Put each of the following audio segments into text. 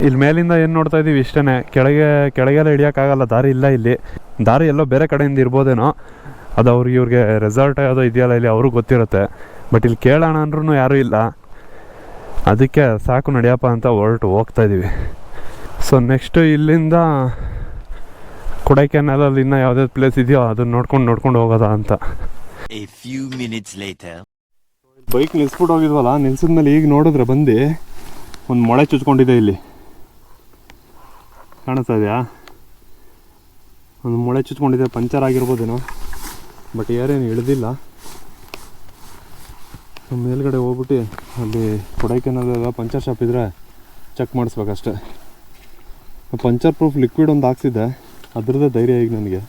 ಇಲ್ಲಿ ಮೇಲಿಂದ ಏನು ನೋಡ್ತಾ ಇದ್ದೀವಿ ಇಷ್ಟೇ. ಕೆಳಗೆಲ್ಲ ಹಿಡಿಯೋಕ್ಕಾಗಲ್ಲ, ದಾರಿ ಇಲ್ಲ ಇಲ್ಲಿ. ದಾರಿ ಎಲ್ಲೋ ಬೇರೆ ಕಡೆಯಿಂದ ಇರ್ಬೋದೇನೋ, ಅದು ಇವ್ರಿಗೆ ರೆಸಾರ್ಟ್ ಯಾವುದೋ ಇದೆಯಲ್ಲ ಇಲ್ಲಿ, ಅವ್ರಿಗೆ ಗೊತ್ತಿರುತ್ತೆ. ಬಟ್ ಇಲ್ಲಿ ಕೇಳೋಣ ಅಂದ್ರೂ ಯಾರೂ ಇಲ್ಲ. ಅದಕ್ಕೆ ಸಾಕು ನಡೆಯಪ್ಪ ಅಂತ ಹೋಗ್ತಾಯಿದ್ದೀವಿ. ಸೊ ನೆಕ್ಸ್ಟು ಇಲ್ಲಿಂದ ಕೊಡೈಕೆನಾಲಲ್ಲಿ ಇನ್ನೂ ಯಾವುದೇ ಪ್ಲೇಸ್ ಇದೆಯೋ ಅದನ್ನ ನೋಡ್ಕೊಂಡು ಹೋಗೋದ ಅಂತ. ಬೈಕ್ ನಿಲ್ಸ್ಬಿಟ್ಟು ಹೋಗಿದ್ವಲ್ಲ, ನಿಲ್ಸಿದ್ಮೇಲೆ ಈಗ ನೋಡಿದ್ರೆ ಬಂದು ಒಂದು ಮೊಳೆ ಚುಚ್ಕೊಂಡಿದೆ ಇಲ್ಲಿ, ಕಾಣಿಸ್ತಾ ಇದೆಯಾ? ಒಂದು ಮೊಳೆ ಚುಚ್ಕೊಂಡಿದೆ, ಪಂಚರ್ ಆಗಿರ್ಬೋದೇನೋ, ಬಟ್ ಯಾರೇನು ಇಳಿದಿಲ್ಲ. ಮೇಲ್ಗಡೆ ಹೋಗ್ಬಿಟ್ಟು ಅಲ್ಲಿ ಕೊಡೈಕೆನಾಲೆಲ್ಲ ಪಂಚರ್ ಶಾಪ್ ಇದ್ದರೆ ಚೆಕ್ ಮಾಡಿಸ್ಬೇಕಷ್ಟೆ. ಪಂಚರ್ ಪ್ರೂಫ್ ಲಿಕ್ವಿಡ್ ಒಂದು ಹಾಕ್ಸಿದ್ದೆ, ಅದರದ್ದೇ ಧೈರ್ಯ ಈಗ ನನಗೆ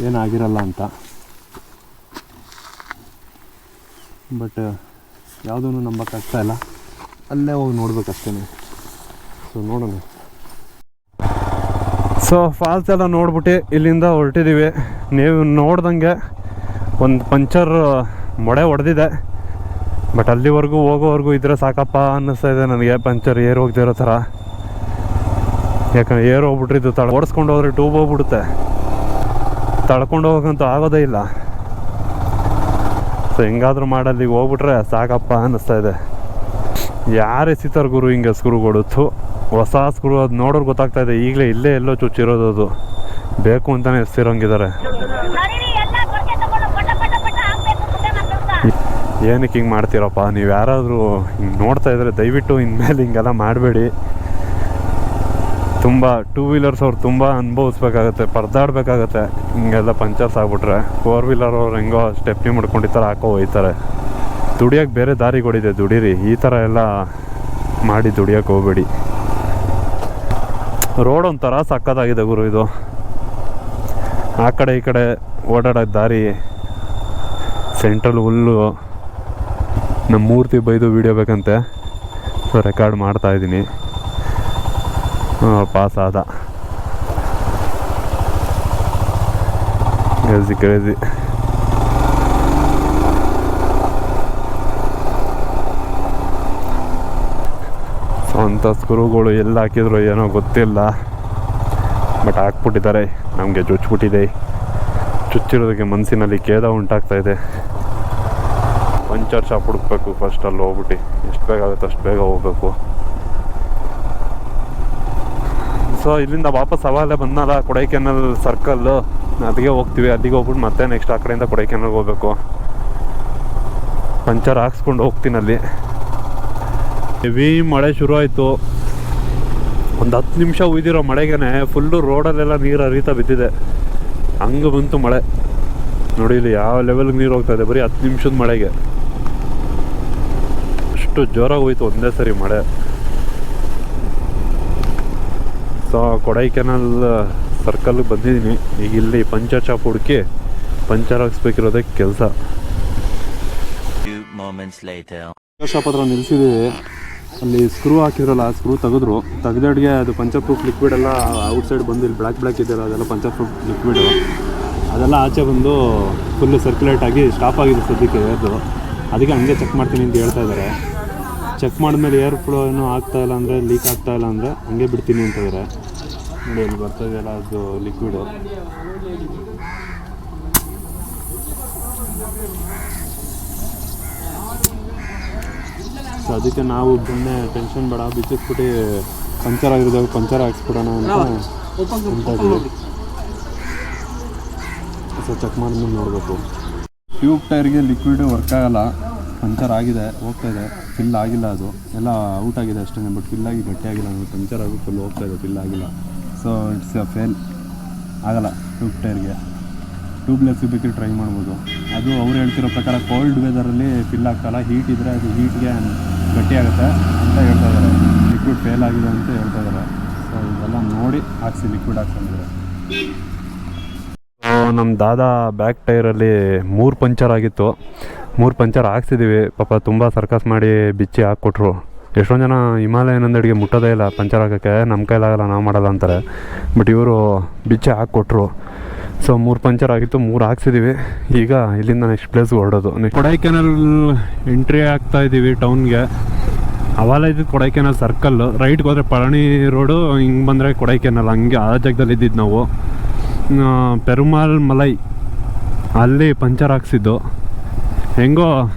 ಏನಾಗಿರಲ್ಲ ಅಂತ. ಬಟ್ ಯಾವುದೂ ನಂಬಕ್ಕಾಗ್ತಾ ಇಲ್ಲ, ಅಲ್ಲೇ ಹೋಗಿ ನೋಡ್ಬೇಕಷ್ಟೇ. ಸೊ ನೋಡೋಣ. ಸೊ ಫಾಲ್ಸ್ ಎಲ್ಲ ನೋಡ್ಬಿಟ್ಟು ಇಲ್ಲಿಂದ ಹೊರಟಿದ್ದೀವಿ. ನೀವು ನೋಡ್ದಂಗೆ ಒಂದು ಪಂಚರ್ ಮೊಳೆ ಹೊಡೆದಿದೆ, ಬಟ್ ಅಲ್ಲಿವರೆಗೂ ಹೋಗೋವರೆಗೂ ಇದ್ರೆ ಸಾಕಪ್ಪ ಅನ್ನಿಸ್ತಾ ಇದೆ ನನಗೆ. ಪಂಚರ್ ಏರ್ ಹೋಗ್ತಿರೋ ಥರ, ಯಾಕಂದ್ರೆ ಏರ್ ಹೋಗ್ಬಿಟ್ರಿದ್ದು ಓಡಿಸ್ಕೊಂಡು ಹೋದ್ರೆ ಟ್ಯೂಬ್ ಹೋಗ್ಬಿಡುತ್ತೆ, ತಳ್ಕೊಂಡು ಹೋಗಂತೂ ಆಗೋದೇ ಇಲ್ಲ. ಸೊ ಹೆಂಗಾದ್ರೂ ಮಾಡಲ್ಲಿಗೆ ಹೋಗ್ಬಿಟ್ರೆ ಸಾಕಪ್ಪ ಅನ್ನಿಸ್ತಾ ಇದೆ. ಯಾರು ಎಸಿತಾರೆ ಗುರು ಹಿಂಗೆ ಸ್ಕ್ರೂಗಳು? ಹೊಸ ಸ್ಕ್ರೂ ಅದು ನೋಡೋರು ಗೊತ್ತಾಗ್ತಾ ಇದೆ. ಈಗಲೇ ಇಲ್ಲೇ ಎಲ್ಲೋ ಚುಚ್ಚಿರೋದು, ಅದು ಬೇಕು ಅಂತಲೇ ಎಸ್ತಿರೋಂಗಿದ್ದಾರೆ. ಏನಕ್ಕೆ ಹಿಂಗೆ ಮಾಡ್ತೀರಪ್ಪ ನೀವು? ಯಾರಾದರೂ ಹಿಂಗೆ ನೋಡ್ತಾ ಇದ್ರೆ ದಯವಿಟ್ಟು ಇನ್ಮೇಲೆ ಹಿಂಗೆಲ್ಲ ಮಾಡಬೇಡಿ. ತುಂಬ ಟೂ ವೀಲರ್ಸ್ ಅವ್ರು ತುಂಬ ಅನುಭವಿಸ್ಬೇಕಾಗತ್ತೆ, ಪರದಾಡಬೇಕಾಗತ್ತೆ ಹಿಂಗೆಲ್ಲ ಪಂಚರ್ಸ್ ಆಗ್ಬಿಟ್ರೆ. 4 ವೀಲರ್ ಅವ್ರು ಹೆಂಗೋ ಸ್ಟೆಪ್ನಿ ಮಾಡ್ಕೊಂಡಿರ್ತಾರೆ, ಹಾಕೋ ಹೋಯ್ತಾರೆ. ದುಡಿಯೋಕ್ಕೆ ಬೇರೆ ದಾರಿಗಳಿದೆ, ದುಡೀರಿ. ಈ ಥರ ಎಲ್ಲ ಮಾಡಿ ದುಡಿಯೋಕ್ಕೆ ಹೋಗ್ಬೇಡಿ. ರೋಡ್ ಒಂಥರ ಸಕ್ಕತ್ತಾಗಿದೆ ಗುರು ಇದು. ಆ ಕಡೆ ಈ ಕಡೆ ಓಡಾಡೋದು ದಾರಿ, ಸೆಂಟ್ರಲ್ ಹುಲ್ಲು. ನಮ್ಮ ಮೂರ್ತಿ ಬೈದು ವೀಡಿಯೋ ಬೇಕಂತೆ, ಸೊ ರೆಕಾರ್ಡ್ ಮಾಡ್ತಾಯಿದ್ದೀನಿ. ಪಾಸ್ ಆದ. ಕ್ರೇಜಿ. ಸ್ವಂತ ಸ್ಕ್ರೂಗಳು ಎಲ್ಲ ಹಾಕಿದ್ರು ಏನೋ ಗೊತ್ತಿಲ್ಲ, ಬಟ್ ಹಾಕ್ಬಿಟ್ಟಿದ್ದಾರೆ. ನಮಗೆ ಚುಚ್ಚಿಬಿಟ್ಟಿದೆ. ಚುಚ್ಚಿರೋದಕ್ಕೆ ಮನಸ್ಸಿನಲ್ಲಿ ಖೇದ ಉಂಟಾಗ್ತಾಯಿದೆ. ಪಂಚರ್ ಶಾಪ್ ಹುಡುಕ್ಬೇಕು ಫಸ್ಟ್. ಅಲ್ಲಿ ಹೋಗ್ಬಿಟ್ಟು ಎಷ್ಟು ಬೇಗ ಆಗುತ್ತೆ ಅಷ್ಟು ಬೇಗ ಹೋಗ್ಬೇಕು. ಸೊ ಇಲ್ಲಿಂದ ವಾಪಸ್ ಅವಾಗಲೇ ಬಂದಲ್ಲ ಕೊಡೈಕೆನಾಲ್ ಸರ್ಕಲ್ಲು, ಅಲ್ಲಿಗೆ ಹೋಗ್ತೀವಿ. ಅಲ್ಲಿಗೆ ಹೋಗ್ಬಿಟ್ಟು ಮತ್ತೆ ನೆಕ್ಸ್ಟ್ ಆ ಕಡೆಯಿಂದ ಕೊಡೈಕೆನಾಲ್ಗೆ ಹೋಗ್ಬೇಕು. ಪಂಚರ್ ಹಾಕ್ಸ್ಕೊಂಡು ಹೋಗ್ತೀನಿ. ಅಲ್ಲಿ ಹೆವಿ ಮಳೆ ಶುರು ಆಯಿತು. ಒಂದು 10 ನಿಮಿಷ ಉಯ್ದಿರೋ ಮಳೆಗೆ ಫುಲ್ಲು ರೋಡಲ್ಲೆಲ್ಲ ನೀರು ಹರಿತಾ ಬಿದ್ದಿದೆ. ಹಂಗೆ ಬಂತು ಮಳೆ. ನೋಡಿ ಇಲ್ಲಿ ಯಾವ ಲೆವೆಲ್ಗೆ ನೀರು ಹೋಗ್ತಾ ಇದೆ, ಬರೀ 10 ನಿಮಿಷದ ಮಳೆಗೆ. ಅಷ್ಟು ಜೋರಾಗಿ ಹೋಯ್ತು ಒಂದೇ ಸರಿ ಮಳೆ. ಸೊ ಕೊಡೈಕೆನಾಲ್ ಸರ್ಕಲ್ಗೆ ಬಂದಿದ್ದೀನಿ. ಈಗ ಇಲ್ಲಿ ಪಂಚರ್ ಶಾಪ್ ಹುಡುಕಿ ಪಂಚರ್ ಹಾಕ್ಸ್ಬೇಕಿರೋದೇ ಕೆಲಸ. ಶಾಪ್ ಹತ್ರ ನಿಲ್ಸಿದ್ದೀವಿ. ಅಲ್ಲಿ ಸ್ಕ್ರೂ ಹಾಕಿದ್ರಲ್ಲ, ಆ ಸ್ಕ್ರೂ ತೆಗೆದಡ್ಗೆ ಅದು ಪಂಚರ್ ಪ್ರೂಫ್ ಲಿಕ್ವಿಡ್ ಎಲ್ಲ ಔಟ್ಸೈಡ್ ಬಂದು ಇಲ್ಲಿ ಬ್ಲ್ಯಾಕ್ ಇದೆಯಲ್ಲ, ಅದೆಲ್ಲ ಪಂಚರ್ ಪ್ರೂಫ್ ಲಿಕ್ವಿಡು ಅದೆಲ್ಲ ಆಚೆ ಬಂದು ಫುಲ್ಲು ಸರ್ಕ್ಯುಲೇಟ್ ಆಗಿ ಸ್ಟಾಪ್ ಆಗಿದೆ ಸದ್ಯಕ್ಕೆ ಏರ್ದು. ಅದಕ್ಕೆ ಹಂಗೆ ಚೆಕ್ ಮಾಡ್ತೀನಿ ಅಂತ ಹೇಳ್ತಾ ಇದ್ದಾರೆ. ಚೆಕ್ ಮಾಡಿದ್ಮೇಲೆ ಏರ್ ಫ್ಲೋ ಏನೂ ಆಗ್ತಾಯಿಲ್ಲ ಅಂದರೆ, ಲೀಕ್ ಆಗ್ತಾಯಿಲ್ಲ ಅಂದರೆ ಹಂಗೆ ಬಿಡ್ತೀನಿ ಅಂತ ಇದ್ದಾರೆ. ನೋಡಿ ಅಲ್ಲಿ ಬರ್ತಾಯಿದೆಯಲ್ಲ ಅದು ಲಿಕ್ವಿಡು. ಸೊ ಅದಕ್ಕೆ ನಾವು ಸುಮ್ಮನೆ ಟೆನ್ಷನ್ ಬೇಡ, ಬಿಚ್ಚಿಸ್ಬಿಟ್ಟು ಪಂಚರ್ ಆಗಿರೋದಾಗ ಪಂಚರ್ ಹಾಕ್ಸ್ಬಿಡೋಣ ಅಂತ ಇದ್ದೀವಿ. ಸೊ ಚೆಕ್ ಮಾಡಿದ್ಮೇಲೆ ನೋಡಬೇಕು. ಟ್ಯೂಬ್ ಟೈರ್ಗೆ ಲಿಕ್ವಿಡ್ ವರ್ಕ್ ಆಗಲ್ಲ, ಪಂಚರ್ ಆಗಿದೆ, ಹೋಗ್ತಾಯಿದೆ. ಫಿಲ್ ಆಗಿಲ್ಲ, ಅದು ಎಲ್ಲ ಔಟ್ ಆಗಿದೆ ಅಷ್ಟೇ, ಬಟ್ ಫಿಲ್ಲಾಗಿ ಗಟ್ಟಿಯಾಗಿಲ್ಲ. ಪಂಚರ್ ಆಗಿ ಫುಲ್ ಹೋಗ್ತಾಯಿದೆ, ಫಿಲ್ ಆಗಿಲ್ಲ. ಸೊ ಇಟ್ಸ್ ಫೇಲ್, ಆಗಲ್ಲ ಟ್ಯೂಬ್ ಟೈರ್ಗೆ. ಟ್ಯೂಬ್ಲೆಸ್ ಬೇಕಿದ್ರೆ ಟ್ರೈ ಮಾಡ್ಬೋದು. ಅದು ಅವ್ರು ಹೇಳ್ತಿರೋ ಪ್ರಕಾರ ಕೋಲ್ಡ್ ವೆದರಲ್ಲಿ ಫಿಲ್ ಆಗ್ತಾಯಿಲ್ಲ, ಹೀಟ್ ಇದ್ದರೆ ಅದು ಹೀಟ್ಗೆ ಗಟ್ಟಿಯಾಗುತ್ತೆ ಅಂತ ಹೇಳ್ತಾ ಇದ್ದಾರೆ. ಲಿಕ್ವಿಡ್ ಫೇಲ್ ಆಗಿದೆ ಅಂತ ಹೇಳ್ತಾ ಇದ್ದಾರೆ. ಸೊ ಇದೆಲ್ಲ ನೋಡಿ ಹಾಕ್ಸಿ ಲಿಕ್ವಿಡ್ ಹಾಕ್ಕೊಂಡಿದ್ದಾರೆ. ನಮ್ಮ ದಾದಾ ಬ್ಯಾಕ್ ಟೈರಲ್ಲಿ 3 ಪಂಚರ್ ಆಗಿತ್ತು. 3 ಪಂಚರ್ ಹಾಕ್ಸಿದ್ದೀವಿ. ಪಾಪ ತುಂಬ ಸರ್ಕಸ್ ಮಾಡಿ ಬಿಚ್ಚಿ ಹಾಕ್ಕೊಟ್ರು. ಎಷ್ಟೊಂದು ಜನ ಹಿಮಾಲಯನ್ ಅಂದಡಿಗೆ ಮುಟ್ಟೋದೇ ಇಲ್ಲ ಪಂಚರ್ ಹಾಕೋಕ್ಕೆ, ನಮ್ಮ ಕೈಲಾಗಲ್ಲ ನಾವು ಮಾಡಲ್ಲ ಅಂತಾರೆ. ಬಟ್ ಇವರು ಬಿಚ್ಚಿ ಹಾಕ್ಕೊಟ್ರು. ಸೊ 3 ಪಂಚರ್ ಆಗಿತ್ತು, 3 ಹಾಕ್ಸಿದ್ದೀವಿ. ಈಗ ಇಲ್ಲಿಂದ ನೆಕ್ಸ್ಟ್ ಪ್ಲೇಸ್ಗೆ ಹೊರಡೋದು. ಕೊಡೈಕೆನಾಲ್ ಎಂಟ್ರಿ ಆಗ್ತಾಯಿದ್ದೀವಿ ಟೌನ್ಗೆ. ಅವೆಲ್ಲ ಇದ್ದಿದ್ದು ಕೊಡೈಕೆನಲ್ ಸರ್ಕಲ್ಲು, ರೈಟ್ಗೆ ಹೋದರೆ ಪಳನಿ ರೋಡು, ಹಿಂಗೆ ಬಂದರೆ ಕೊಡೈಕೆನಲ್, ಹಂಗೆ ಆ ಜಾಗದಲ್ಲಿ ಇದ್ದಿದ್ದು ನಾವು. ಪೆರುಮಾಲ್ ಮಲೈ ಅಲ್ಲಿ ಪಂಚರ್ ಹಾಕ್ಸಿದ್ದು. ಹೆಂಗೋ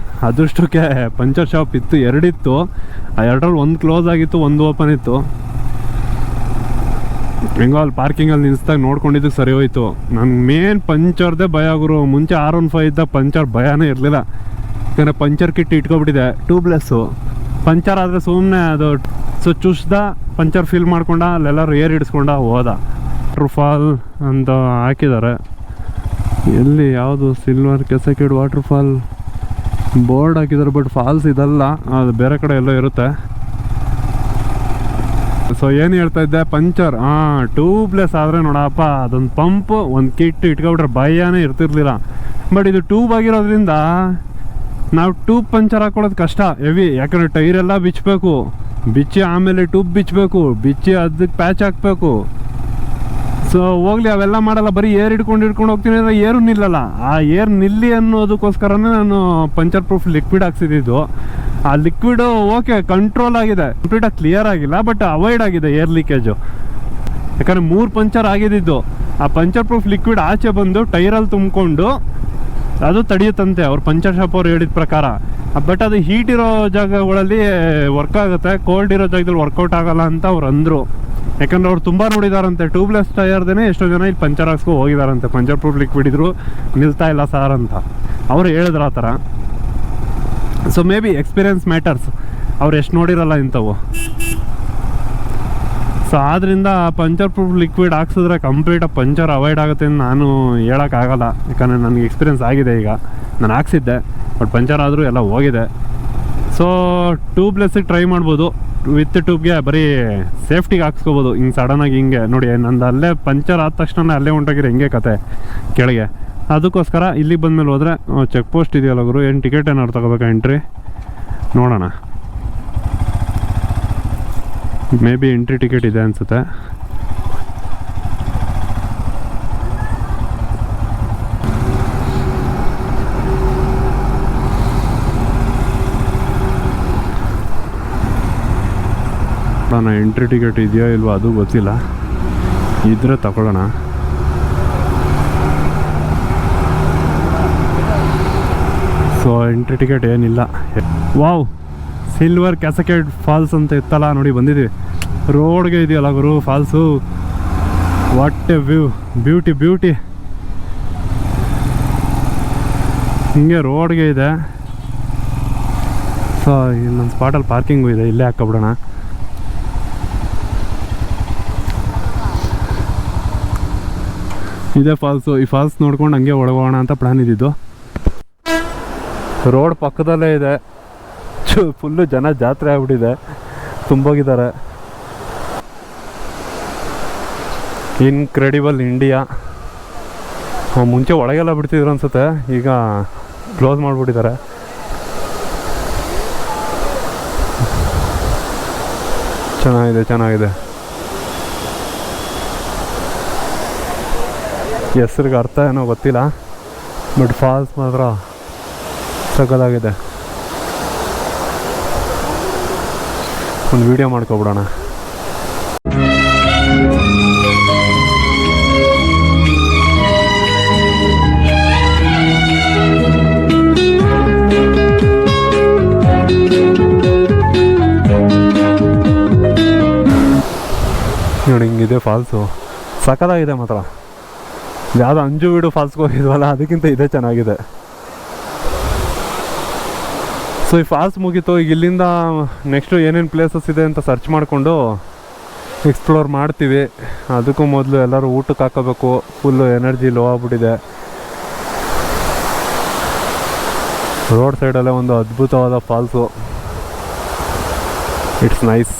ಅದೃಷ್ಟಕ್ಕೆ ಪಂಚರ್ ಶಾಪ್ ಇತ್ತು, ಎರಡಿತ್ತು. ಆ ಎರಡರಲ್ಲಿ ಒಂದು ಕ್ಲೋಸ್ ಆಗಿತ್ತು, ಒಂದು ಓಪನ್ ಇತ್ತು. ಹೆಂಗೋ ಅಲ್ಲಿ ಪಾರ್ಕಿಂಗಲ್ಲಿ ನಿಲ್ಸ್ದಾಗ ನೋಡ್ಕೊಂಡಿದ್ದಕ್ಕೆ ಸರಿ ಹೋಯ್ತು. ನನಗೆ ಮೇನ್ ಪಂಚರ್ದೇ ಭಯ ಗುರು. ಮುಂಚೆ R15 ಇದ್ದ ಪಂಚರ್ ಭಯನೇ ಇರಲಿಲ್ಲ, ಯಾಕಂದರೆ ಪಂಚರ್ ಕಿಟ್ ಇಟ್ಕೊಬಿಟ್ಟಿದೆ. ಟ್ಯೂಬ್ಲೆಸ್ಸು ಪಂಚರ್ ಆದರೆ ಸುಮ್ಮನೆ ಅದು ಚುಚ್ದ ಪಂಚರ್ ಫಿಲ್ ಮಾಡ್ಕೊಂಡ, ಅಲ್ಲೆಲ್ಲರೂ ಏರ್ ಹಿಡಿಸ್ಕೊಂಡ ಹೋದ. ವಾಟರ್ ಫಾಲ್ ಅಂತ ಹಾಕಿದ್ದಾರೆ. ಎಲ್ಲಿ ಯಾವುದು ಸಿಲ್ವರ್ ಕೆಸಕಿಡ್ ವಾಟರ್ ಫಾಲ್ ಬೋರ್ಡ್ ಹಾಕಿದ್ದಾರೆ, ಬಟ್ ಫಾಲ್ಸ್ ಇದಲ್ಲ, ಅದು ಬೇರೆ ಕಡೆ ಎಲ್ಲೋ ಇರುತ್ತೆ. ಸೊ ಏನು ಹೇಳ್ತಾ ಇದ್ದೆ, ಪಂಚರ್ ಟ್ಯೂಬ್ಲೆಸ್ ಆದರೆ ನೋಡಪ್ಪ, ಅದೊಂದು ಪಂಪ್ ಒಂದು ಕಿಟ್ ಇಟ್ಕೊಬಿಟ್ರೆ ಭಯನೇ ಇರ್ತಿರ್ಲಿಲ್ಲ. ಬಟ್ ಇದು ಟ್ಯೂಬ್ ಆಗಿರೋದ್ರಿಂದ ನಾವು ಟ್ಯೂಬ್ ಪಂಚರ್ ಹಾಕೊಳ್ಳೋದು ಕಷ್ಟ, ಹೆವಿ. ಯಾಕಂದರೆ ಟೈರೆಲ್ಲ ಬಿಚ್ಚಬೇಕು, ಬಿಚ್ಚಿ ಆಮೇಲೆ ಟ್ಯೂಬ್ ಬಿಚ್ಚಿ ಅದಕ್ಕೆ ಪ್ಯಾಚ್ ಹಾಕಬೇಕು. ಸೊ ಹೋಗ್ಲಿ, ಅವೆಲ್ಲ ಮಾಡಲ್ಲ, ಬರೀ ಏರ್ ಹಿಡ್ಕೊಂಡು ಹೋಗ್ತೀನಿ ಅಂದರೆ ಏರು ನಿಲ್ಲಲ್ಲ. ಆ ಏರ್ ನಿಲ್ಲಿ ಅನ್ನೋದಕ್ಕೋಸ್ಕರನೇ ನಾನು ಪಂಚರ್ ಪ್ರೂಫ್ ಲಿಕ್ವಿಡ್ ಹಾಕ್ಸಿದ್ದು. ಆ ಲಿಕ್ವಿಡು ಓಕೆ ಕಂಟ್ರೋಲ್ ಆಗಿದೆ, ಕಂಪ್ಲೀಟಾಗಿ ಕ್ಲಿಯರ್ ಆಗಿಲ್ಲ, ಬಟ್ ಅವಾಯ್ಡ್ ಆಗಿದೆ ಏರ್ ಲೀಕೇಜು. ಯಾಕಂದರೆ 3 ಪಂಚರ್ ಆಗಿದ್ದು. ಆ ಪಂಚರ್ ಪ್ರೂಫ್ ಲಿಕ್ವಿಡ್ ಆಚೆ ಬಂದು ಟೈರಲ್ಲಿ ತುಂಬಿಕೊಂಡು ಅದು ತಡೆಯುತ್ತಂತೆ ಅವ್ರು ಪಂಚರ್ ಶಾಪ್ ಅವ್ರು ಹೇಳಿದ ಪ್ರಕಾರ. ಬಟ್ ಅದು ಹೀಟ್ ಇರೋ ಜಾಗಗಳಲ್ಲಿ ವರ್ಕ್ ಆಗುತ್ತೆ, ಕೋಲ್ಡ್ ಇರೋ ಜಾಗದಲ್ಲಿ ವರ್ಕೌಟ್ ಆಗಲ್ಲ ಅಂತ ಅವ್ರು ಅಂದರು. ಯಾಕಂದ್ರೆ ಅವ್ರು ತುಂಬ ನೋಡಿದಾರಂತೆ, ಟ್ಯೂಬ್ಲೆಸ್ ಟೈರ್ದೇ ಎಷ್ಟೋ ಜನ ಇಲ್ಲಿ ಪಂಚರ್ ಹಾಕ್ಸ್ಕೊ ಹೋಗಿದಾರಂತೆ. ಪಂಚರ್ ಪ್ರೂಫ್ ಲಿಕ್ವಿಡ್ ಇದ್ರು ನಿಲ್ತಾ ಇಲ್ಲ ಸಾರ್ ಅಂತ ಅವ್ರು ಹೇಳಿದ್ರು ಆ ಥರ. So may be experience matters, ಅವ್ರು ಎಷ್ಟು ನೋಡಿರಲ್ಲ ಇಂಥವು. ಸೊ ಆದ್ದರಿಂದ ಪಂಚರ್ ಪ್ರೂಫ್ ಲಿಕ್ವಿಡ್ ಹಾಕ್ಸಿದ್ರೆ ಕಂಪ್ಲೀಟಾಗಿ ಪಂಚರ್ ಅವಾಯ್ಡ್ ಆಗುತ್ತೆ ಅಂತ ನಾನು ಹೇಳೋಕ್ಕಾಗಲ್ಲ. ಯಾಕಂದರೆ ನನಗೆ ಎಕ್ಸ್ಪೀರಿಯನ್ಸ್ ಆಗಿದೆ. ಈಗ ನಾನು ಹಾಕ್ಸಿದ್ದೆ, ಬಟ್ ಪಂಚರ್ ಆದರೂ ಎಲ್ಲ ಹೋಗಿದೆ. ಸೊ ಟ್ಯೂಬ್ಲೆಸ್ಸಿಗೆ ಟ್ರೈ ಮಾಡ್ಬೋದು, ವಿತ್ ಟ್ಯೂಬ್ಗೆ ಬರೀ ಸೇಫ್ಟಿಗೆ ಹಾಕ್ಸ್ಕೊಬೋದು. ಹಿಂಗೆ ಸಡನ್ನಾಗಿ ಹಿಂಗೆ ನೋಡಿ, ನಂದು ಅಲ್ಲೇ ಪಂಚರ್ ಆದ ತಕ್ಷಣ ಅಲ್ಲೇ ಹೊಂಟೋಗಿರೋ ಹೆಂಗೆ ಕತೆ ಕೆಳಗೆ. ಅದಕ್ಕೋಸ್ಕರ ಇಲ್ಲಿಗೆ ಬಂದಮೇಲೆ ಹೋದರೆ ಚೆಕ್ ಪೋಸ್ಟ್ ಇದೆಯಲ್ಲ ಗುರು, ಏನು ಟಿಕೆಟ್ ಏನಾದ್ರು ತಗೋಬೇಕಾ ಎಂಟ್ರಿ? ನೋಡೋಣ, ಮೇ ಬಿ ಎಂಟ್ರಿ ಟಿಕೆಟ್ ಇದೆ ಅನಿಸುತ್ತೆ. ನಾನು ಎಂಟ್ರಿ ಟಿಕೆಟ್ ಇದೆಯೋ ಇಲ್ವೋ ಅದು ಗೊತ್ತಿಲ್ಲ, ಇದ್ರೆ ತಗೊಳ್ಳೋಣ. ಸೊ ಎಂಟ್ರಿ ಟಿಕೆಟ್ ಏನಿಲ್ಲ. ವಾವ್, ಸಿಲ್ವರ್ ಕ್ಯಾಸಕೇಡ್ ಫಾಲ್ಸ್ ಅಂತ ಇತ್ತಲ್ಲ ನೋಡಿ, ಬಂದಿದ್ದೀವಿ. ರೋಡ್ಗೆ ಇದೆಯಲ್ಲ ಗುರು falls, what a view, beauty. ಹಿಂಗೆ ರೋಡ್ಗೆ ಇದೆ. ಸೊ ಇನ್ನೊಂದು ಸ್ಪಾಟಲ್ಲಿ ಪಾರ್ಕಿಂಗು ಇದೆ, ಇಲ್ಲೇ ಹಾಕ್ಕೊಬಿಡೋಣ. ಇದೇ ಫಾಲ್ಸು. ಈ ಫಾಲ್ಸ್ ನೋಡ್ಕೊಂಡು ಹಂಗೆ ಒಳಗೋಣ ಅಂತ ಪ್ಲ್ಯಾನ್ ಇದ್ದಿದ್ದು. ರೋಡ್ ಪಕ್ಕದಲ್ಲೇ ಇದೆ, ಫುಲ್ಲು ಜನ ಜಾತ್ರೆ ಆಗ್ಬಿಟ್ಟಿದೆ, ತುಂಬೋಗಿದ್ದಾರೆ. Incredible India. ಮುಂಚೆ ಒಳಗೆಲ್ಲ ಬಿಡ್ತಿದ್ರು ಅನ್ಸುತ್ತೆ, ಈಗ ಕ್ಲೋಸ್ ಮಾಡಿಬಿಟ್ಟಿದ್ದಾರೆ. ಚೆನ್ನಾಗಿದೆ. ಹೆಸ್ರಿಗೆ ಅರ್ಥ ಏನೋ ಗೊತ್ತಿಲ್ಲ, ಬಟ್ ಫಾಲ್ಸ್ ಮಾತ್ರ ಸಕ್ಕತ್ತಾಗಿದೆ. ಒಂದು ವಿಡಿಯೋ ಮಾಡ್ಕೊಬಿಡೋಣ. ನೋಡಿ ಹಿಂಗಿದೆ ಫಾಲ್ಸು, ಸಕ್ಕತ್ತಾಗಿದೆ ಮಾತ್ರ. ಯಾವುದೋ ಅಂಜುವೀಡು ಫಾಲ್ಸ್ಗೆ ಹೋಗಿದ್ವಲ್ಲ, ಅದಕ್ಕಿಂತ ಇದೇ ಚೆನ್ನಾಗಿದೆ. ಸೊ ಈ ಫಾಲ್ಸ್ ಮುಗೀತು. ಈಗ ಇಲ್ಲಿಂದ ನೆಕ್ಸ್ಟು ಏನೇನು ಪ್ಲೇಸಸ್ ಇದೆ ಅಂತ ಸರ್ಚ್ ಮಾಡಿಕೊಂಡು ಎಕ್ಸ್ಪ್ಲೋರ್ ಮಾಡ್ತೀವಿ. ಅದಕ್ಕೂ ಮೊದಲು ಎಲ್ಲರೂ ಊಟಕ್ಕೆ ಹಾಕೋಬೇಕು, ಫುಲ್ಲು ಎನರ್ಜಿ ಲೋ ಆಗ್ಬಿಟ್ಟಿದೆ. ರೋಡ್ ಸೈಡಲ್ಲೇ ಒಂದು ಅದ್ಭುತವಾದ ಫಾಲ್ಸು, ಇಟ್ಸ್ ನೈಸ್.